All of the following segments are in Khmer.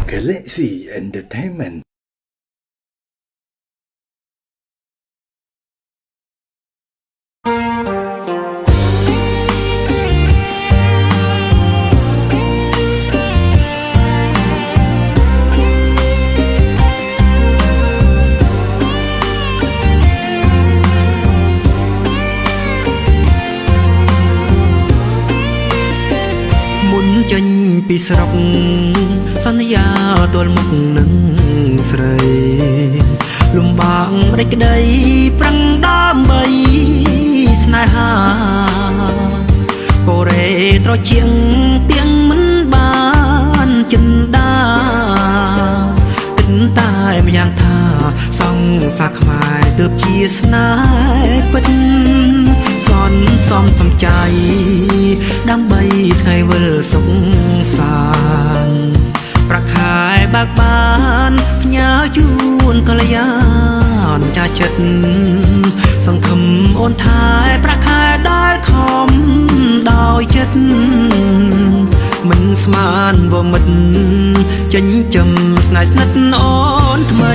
Galaxy Entertainment ចេញពីស្រុកសន្យាទល់មុខនឹងស្រីលំបាកម្ដេចក្ដីប្រឹងដើម្បីស្នេហាកូរ៉េត្រជាងទៀងមិនបានចិនដាគិតតែម្យ៉ាងថាសង្សារខ្មែរទើបជាស្នេហ៍ពិតសន់សំសំចៃដើម្បីថ្ងៃវិលសុខសាន្តប្រខែបាក់បានផ្ញើជូនកល្យានចាស់ចិត្តសង្ឃឹមអូនថែប្រខែដែលខំដោយចិត្តមិនស្មានវមិត្តចិញ្ចឹមស្នេហ៍ស្និទ្ធអូនថ្មី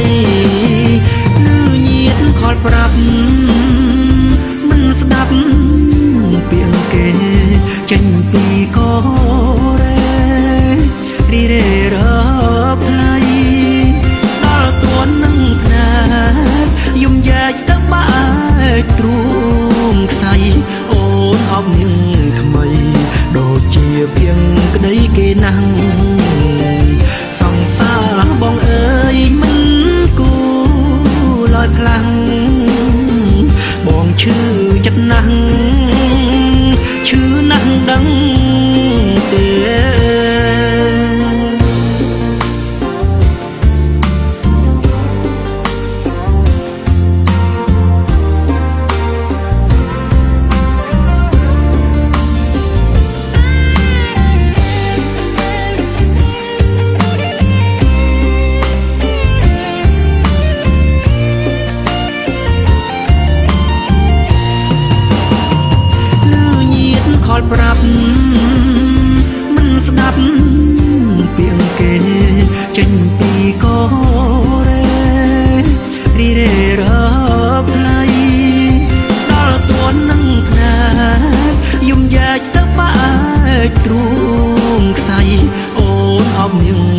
លឺញៀនខលប្រាប់មិនស្ដាប់ពាក្យគេចេញពីកូរ៉េរីរេរកថ្លៃដល់ទួននឹងភ្នែកយំយ៉ាច់ទៅបែកទ្រូងខ្សៃអូនអបនាងថ្មីដូចជាភៀងក្ដីគេណាំងសង្សារបងអើយមិនគូឡើយខ្លាំងបងឈឺចិត្តណាស់ឈឺណាស់ដឹងទេខលប្រាប់មិនស្ដាប់ពាក្យគេចេញពីកូរ៉េរីរេរកថ្លៃដល់ទួននឹងភ្នែកយំយ៉ាច់ទៅបែកទ្រូងខ្សៃអូនអបនាង